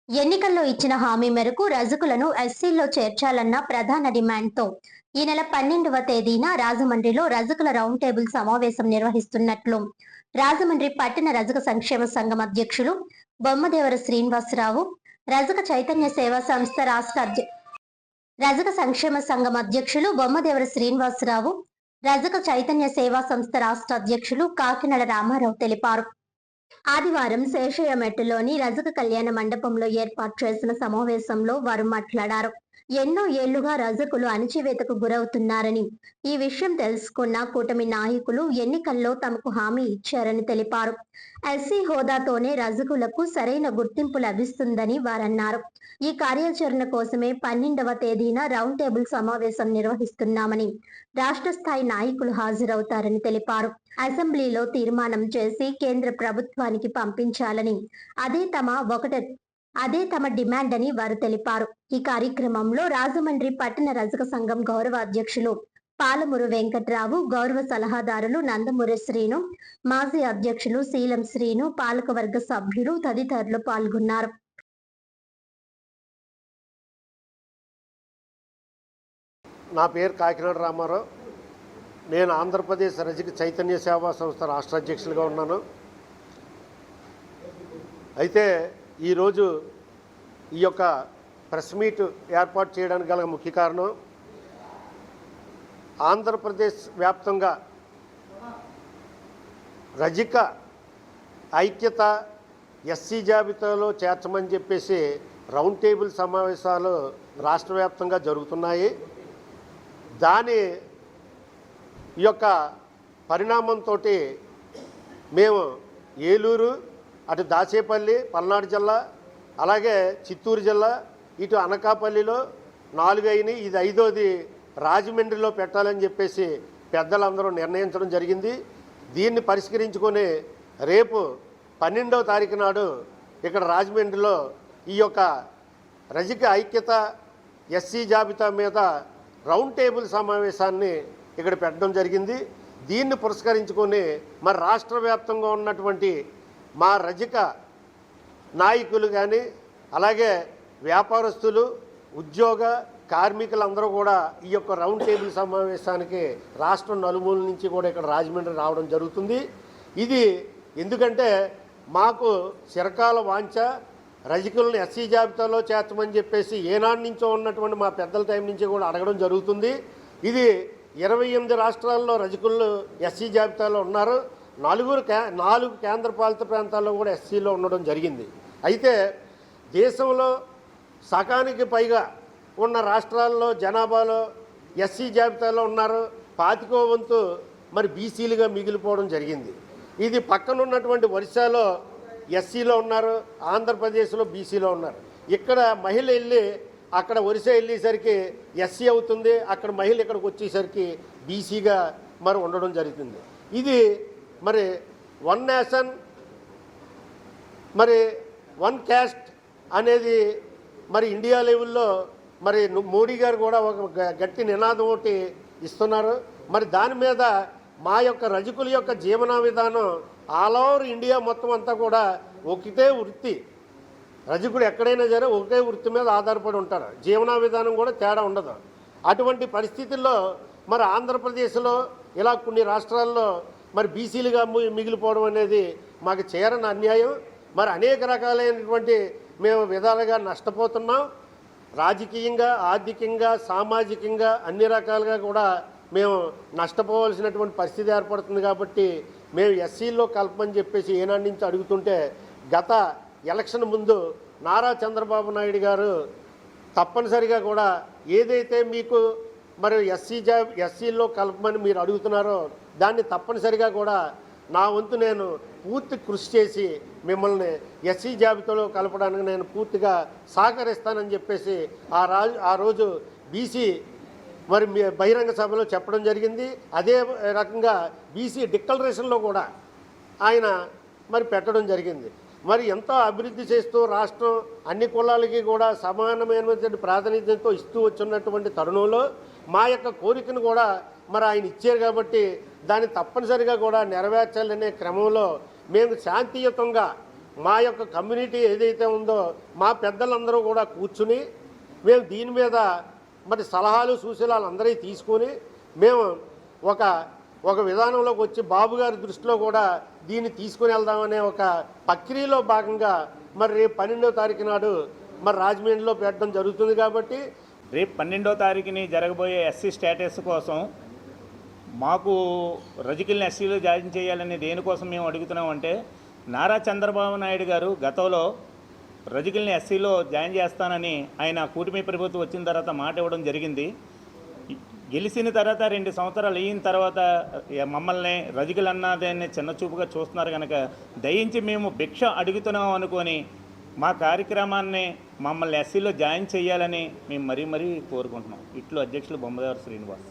ఎన్నికల్లో ఇచ్చిన హామీ మేరకు రజకులను ఎస్సీల్లో చేర్చాలన్న ప్రధాన డిమాండ్తో ఈ నెల 12వ తేదీన రాజమండ్రిలో రజకుల రౌండ్ టేబుల్ సమావేశం నిర్వహిస్తున్నట్లు రాజమండ్రి పట్టణ రజక సంక్షేమ సంఘం అధ్యక్షులు బొమ్మదేవర శ్రీనివాసరావు, రజక చైతన్య సేవా సంస్థ రజక సంక్షేమ సంఘం అధ్యక్షులు బొమ్మదేవర శ్రీనివాసరావు, రజక చైతన్య సేవా సంస్థ రాష్ట్ర అధ్యక్షులు కాకినాడ రామారావు తెలిపారు. ఆదివారం శేషయ్యమెట్టులోని రజక కళ్యాణ మండపంలో ఏర్పాటు చేసిన సమావేశంలో వారు మాట్లాడారు. ఎన్నో ఏళ్లుగా రజకులు అణచివేతకు గురవుతున్నారని, ఈ విషయం తెలుసుకున్న కూటమి నాయకులు ఎన్నికల్లో తమకు హామీ ఇచ్చారని తెలిపారు. ఎస్సీ హోదాతోనే రజకులకు సరైన గుర్తింపు లభిస్తుందని వారన్నారు. ఈ కార్యాచరణ కోసమే 12వ తేదీన రౌండ్ టేబుల్ సమావేశం నిర్వహిస్తున్నామని, రాష్ట్ర స్థాయి నాయకులు హాజరవుతారని తెలిపారు. అసెంబ్లీలో తీర్మానం చేసి కేంద్ర ప్రభుత్వానికి పంపించాలని, అదే తమ డిమాండ్ అని వారు తెలిపారు. ఈ కార్యక్రమంలో రాజమండ్రి పట్టణ రజక సంఘం గౌరవ అధ్యక్షులు పాలమూరు వెంకట్రావు, గౌరవ సలహాదారులు నందమూరి శ్రీను, మాజీ అధ్యక్షులు శీలం శ్రీను, పాలకవర్గ సభ్యులు తదితరులు పాల్గొన్నారు. నా పేరు కాకినాడ రామారావు. నేను ఆంధ్రప్రదేశ్ రజక చైతన్య సేవా సంస్థ రాష్ట్ర అధ్యక్షులుగా ఉన్నాను. అయితే ఈరోజు ఈ యొక్క ప్రెస్ మీట్ ఏర్పాటు చేయడానికి గల ముఖ్య కారణం, ఆంధ్రప్రదేశ్ వ్యాప్తంగా రజక ఐక్యత ఎస్సీ జాబితాలో చేర్చమని చెప్పేసి రౌండ్ టేబుల్ సమావేశాలు రాష్ట్ర వ్యాప్తంగా జరుగుతున్నాయి. దాని యొక్క పరిణామంతో మేము ఏలూరు, అటు దాచేపల్లి పల్నాడు జిల్లా, అలాగే చిత్తూరు జిల్లా, ఇటు అనకాపల్లిలో 4 అయినాయి. ఇది 5వది రాజమండ్రిలో పెట్టాలని చెప్పేసి పెద్దలందరూ నిర్ణయించడం జరిగింది. దీన్ని పరిష్కరించుకొని రేపు 12వ తారీఖు నాడు ఇక్కడ రాజమండ్రిలో ఈ యొక్క రజక ఐక్యత ఎస్సీ జాబితా మీద రౌండ్ టేబుల్ సమావేశాన్ని ఇక్కడ పెట్టడం జరిగింది. దీన్ని పురస్కరించుకొని మరి రాష్ట్ర వ్యాప్తంగా ఉన్నటువంటి మా రజక నాయకులు కానీ, అలాగే వ్యాపారస్తులు, ఉద్యోగ కార్మికులందరూ కూడా ఈ యొక్క రౌండ్ టేబుల్ సమావేశానికి రాష్ట్రం నలుమూల నుంచి కూడా ఇక్కడ రాజమండ్రి రావడం జరుగుతుంది. ఇది ఎందుకంటే మాకు చిరకాల వాంఛ, రజకులను ఎస్సీ జాబితాలో చేర్చమని చెప్పేసి ఏనాటి నుంచో ఉన్నటువంటి మా పెద్దల టైం నుంచి కూడా అడగడం జరుగుతుంది. ఇది 28 రాష్ట్రాల్లో రజకులు ఎస్సీ జాబితాలో ఉన్నారు. 4 కేంద్రపాలిత ప్రాంతాల్లో కూడా ఎస్సీలో ఉండడం జరిగింది. అయితే దేశంలో సగానికి పైగా ఉన్న రాష్ట్రాల్లో జనాభాలో ఎస్సీ జాబితాలో ఉన్నారు. 25వ వంతు మరి బీసీలుగా మిగిలిపోవడం జరిగింది. ఇది పక్కన ఉన్నటువంటి ఒరిస్సాలో ఎస్సీలో ఉన్నారు, ఆంధ్రప్రదేశ్లో బీసీలో ఉన్నారు. ఇక్కడ మహిళ వెళ్ళి అక్కడ ఒరిస్సా వెళ్ళేసరికి ఎస్సీ అవుతుంది, అక్కడ మహిళ ఇక్కడికి వచ్చేసరికి బీసీగా మరి ఉండడం జరుగుతుంది. ఇది మరి 1 నేషన్ మరి 1 క్యాస్ట్ అనేది మరి ఇండియా లెవెల్లో మరి మోడీ గారు కూడా ఒక గట్టి నినాదం ఒకటి ఇస్తున్నారు. మరి దాని మీద మా యొక్క రజకుల యొక్క జీవన విధానం ఆల్ ఓవర్ ఇండియా మొత్తం అంతా కూడా ఒకటే వృత్తి, రజకుడు ఎక్కడైనా సరే ఒకే వృత్తి మీద ఆధారపడి ఉంటారు. జీవన విధానం కూడా తేడా ఉండదు. అటువంటి పరిస్థితుల్లో మరి ఆంధ్రప్రదేశ్లో ఇలా కొన్ని రాష్ట్రాల్లో మరి బీసీలుగా మిగిలిపోవడం అనేది మాకు చేరని అన్యాయం. మరి అనేక రకాలైనటువంటి మేము విధాలుగా నష్టపోతున్నాం. రాజకీయంగా, ఆర్థికంగా, సామాజికంగా అన్ని రకాలుగా కూడా మేము నష్టపోవాల్సినటువంటి పరిస్థితి ఏర్పడుతుంది. కాబట్టి మేము ఎస్సీల్లో కలపమని చెప్పేసి ఏనాటి నుంచి అడుగుతుంటే, గత ఎలక్షన్ ముందు నారా చంద్రబాబు నాయుడు గారు తప్పనిసరిగా కూడా ఏదైతే మీకు మరి ఎస్సీల్లో కలపమని మీరు అడుగుతున్నారో దాన్ని తప్పనిసరిగా కూడా నా వంతు నేను పూర్తి కృషి చేసి మిమ్మల్ని ఎస్సీ జాబితాలో కలపడానికి నేను పూర్తిగా సహకరిస్తానని చెప్పేసి ఆ రోజు బీసీ మరి బహిరంగ సభలో చెప్పడం జరిగింది. అదే రకంగా బీసీ డిక్లరేషన్లో కూడా ఆయన మరి పెట్టడం జరిగింది. మరి ఎంతో అభివృద్ధి చేస్తూ రాష్ట్రం అన్ని కులాలకి కూడా సమానమైనటువంటి ప్రాతినిధ్యంతో ఇస్తూ వచ్చినటువంటి తరుణంలో మా యొక్క కోరికను కూడా మరి ఆయన ఇచ్చారు. కాబట్టి దాన్ని తప్పనిసరిగా కూడా నెరవేర్చాలనే క్రమంలో మేము శాంతియుతంగా మా యొక్క కమ్యూనిటీ ఏదైతే ఉందో మా పెద్దలందరూ కూడా కూర్చుని మేము దీని మీద మరి సలహాలు సూచనలు అందరూ తీసుకొని మేము ఒక విధానంలోకి వచ్చి బాబు గారి దృష్టిలో కూడా దీన్ని తీసుకుని వెళ్దామనే ఒక ప్రక్రియలో భాగంగా మరి రేపు 12వ తారీఖు నాడు మరి రాజమండ్రిలో పెట్టడం జరుగుతుంది. కాబట్టి రేపు 12వ తారీఖుని జరగబోయే ఎస్సీ స్టేటస్ కోసం మాకు రజకుల్ని ఎస్సీలో జాయిన్ చేయాలని దేనికోసం మేము అడుగుతున్నామంటే, నారా చంద్రబాబు నాయుడు గారు గతంలో రజకుల్ని ఎస్సీలో జాయిన్ చేస్తానని ఆయన కూటమి ప్రభుత్వం వచ్చిన తర్వాత మాట ఇవ్వడం జరిగింది. గెలిచిన తర్వాత 2 సంవత్సరాలు అయిన తర్వాత మమ్మల్ని రజకులన్నదాన్ని చిన్న చూపుగా చూస్తున్నారు కనుక దయించి మేము భిక్ష అడుగుతున్నాం అనుకొని మా కార్యక్రమాన్ని మమ్మల్ని ఎస్సీలో జాయిన్ చేయాలని మేము మరీ కోరుకుంటున్నాం. ఇట్లు అధ్యక్షులు బొమ్మదేవర శ్రీనివాస్.